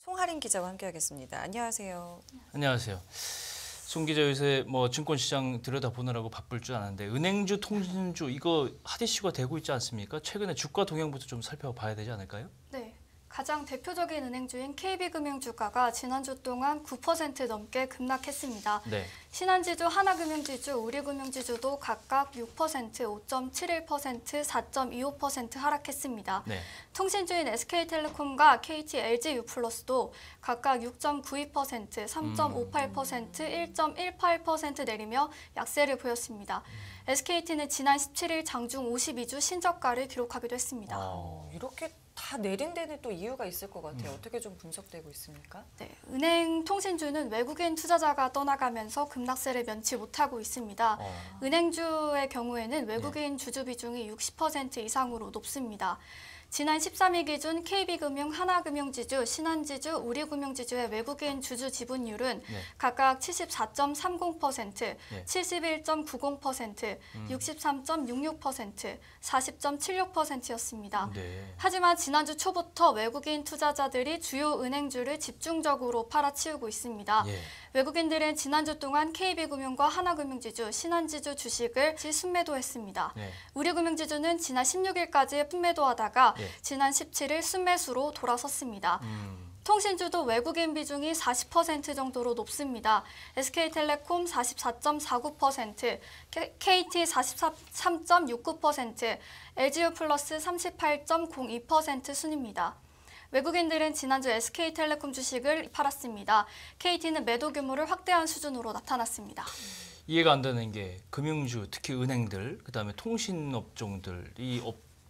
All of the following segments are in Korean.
송하린 기자와 함께하겠습니다. 안녕하세요. 안녕하세요. 송 기자 요새 증권시장 들여다보느라고 바쁠 줄 아는데 은행주, 통신주 이거 핫 이슈가 되고 있지 않습니까? 최근에 주가 동향부터 좀 살펴봐야 되지 않을까요? 네. 가장 대표적인 은행주인 KB금융 주가가 지난주 동안 9% 넘게 급락했습니다. 네. 신한지주, 하나금융지주, 우리금융지주도 각각 6%, 5.71%, 4.25% 하락했습니다. 네. 통신주인 SK텔레콤과 KT, LG유플러스도 각각 6.92%, 3.58%, 1.18% 내리며 약세를 보였습니다. SKT는 지난 17일 장중 52주 신저가를 기록하기도 했습니다. 이렇게 다 내린 데는 또 이유가 있을 것 같아요. 어떻게 좀 분석되고 있습니까? 네, 은행 통신주는 외국인 투자자가 떠나가면서 급락세를 면치 못하고 있습니다. 은행주의 경우에는 외국인 주주 비중이 60% 이상으로 높습니다. 지난 13일 기준 KB금융, 하나금융지주, 신한지주, 우리금융지주의 외국인 주주 지분율은 각각 74.30%, 71.90%, 63.66%, 40.76%였습니다. 네. 하지만 지난주 초부터 외국인 투자자들이 주요 은행주를 집중적으로 팔아치우고 있습니다. 외국인들은 지난주 동안 KB금융과 하나금융지주, 신한지주 주식을 순매도했습니다. 우리금융지주는 지난 16일까지 순매도하다가 지난 17일 순매수로 돌아섰습니다. 통신주도 외국인 비중이 40% 정도로 높습니다. SK텔레콤 44.49%, KT 43.69%, LG유플러스 38.02% 순입니다. 외국인들은 지난주 SK텔레콤 주식을 팔았습니다. KT는 매도 규모를 확대한 수준으로 나타났습니다. 이해가 안 되는 게 금융주, 특히 은행들, 그다음에 통신업종들 이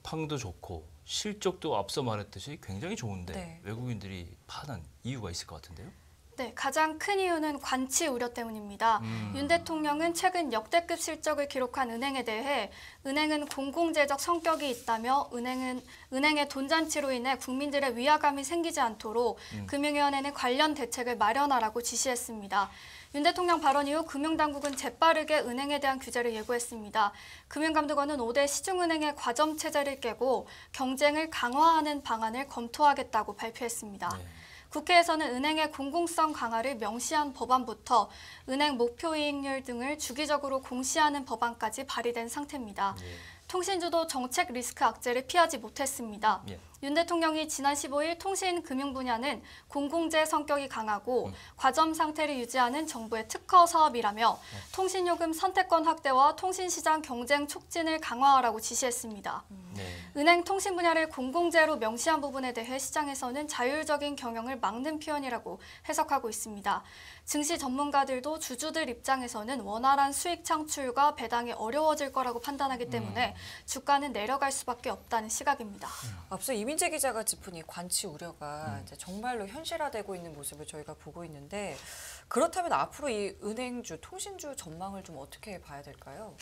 업황도 좋고 실적도 앞서 말했듯이 굉장히 좋은데 외국인들이 파는 이유가 있을 것 같은데요? 네, 가장 큰 이유는 관치 우려 때문입니다. 윤 대통령은 최근 역대급 실적을 기록한 은행에 대해 은행은 공공재적 성격이 있다며 은행의 돈잔치로 인해 국민들의 위화감이 생기지 않도록 금융위원회는 관련 대책을 마련하라고 지시했습니다. 윤 대통령 발언 이후 금융당국은 재빠르게 은행에 대한 규제를 예고했습니다. 금융감독원은 5대 시중은행의 과점체제를 깨고 경쟁을 강화하는 방안을 검토하겠다고 발표했습니다. 국회에서는 은행의 공공성 강화를 명시한 법안부터 은행 목표이익률 등을 주기적으로 공시하는 법안까지 발의된 상태입니다. 통신주도 정책 리스크 악재를 피하지 못했습니다. 윤 대통령이 지난 15일 통신 금융 분야는 공공재 성격이 강하고 과점 상태를 유지하는 정부의 특허 사업이라며 통신요금 선택권 확대와 통신시장 경쟁 촉진을 강화하라고 지시했습니다. 은행 통신 분야를 공공재로 명시한 부분에 대해 시장에서는 자율적인 경영을 막는 표현이라고 해석하고 있습니다. 증시 전문가들도 주주들 입장에서는 원활한 수익 창출과 배당이 어려워질 거라고 판단하기 때문에 주가는 내려갈 수밖에 없다는 시각입니다. 앞서 이민재 기자가 짚은 이 관치 우려가 이제 정말로 현실화되고 있는 모습을 저희가 보고 있는데 그렇다면 앞으로 이 은행주, 통신주 전망을 좀 어떻게 봐야 될까요?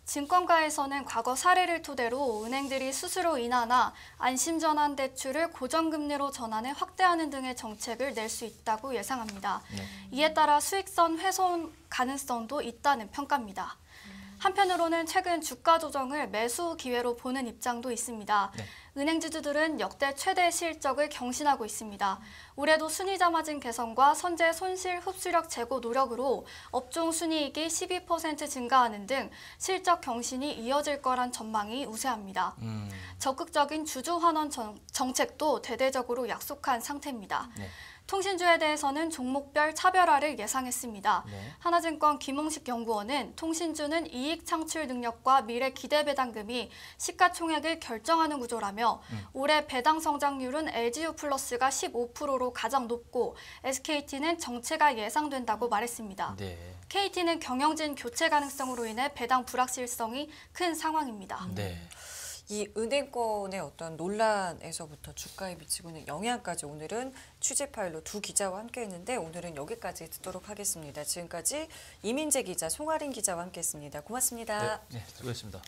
증권가에서는 과거 사례를 토대로 은행들이 스스로 인하나 안심전환 대출을 고정금리로 전환해 확대하는 등의 정책을 낼 수 있다고 예상합니다. 이에 따라 수익성 훼손 가능성도 있다는 평가입니다. 한편으로는 최근 주가 조정을 매수 기회로 보는 입장도 있습니다. 은행주주들은 역대 최대 실적을 경신하고 있습니다. 올해도 순이자 마진 개선과 선제 손실 흡수력 제고 노력으로 업종 순이익이 12% 증가하는 등 실적 경신이 이어질 거란 전망이 우세합니다. 적극적인 주주 환원 정책도 대대적으로 약속한 상태입니다. 통신주에 대해서는 종목별 차별화를 예상했습니다. 하나증권 김홍식 연구원은 통신주는 이익 창출 능력과 미래 기대 배당금이 시가총액을 결정하는 구조라며 올해 배당 성장률은 LG유플러스가 15%로 가장 높고 SKT는 정체가 예상된다고 말했습니다. KT는 경영진 교체 가능성으로 인해 배당 불확실성이 큰 상황입니다. 이 은행권의 어떤 논란에서부터 주가에 미치고 있는 영향까지 오늘은 취재 파일로 두 기자와 함께했는데 오늘은 여기까지 듣도록 하겠습니다. 지금까지 이민재 기자, 송하린 기자와 함께했습니다. 고맙습니다. 네, 수고했습니다.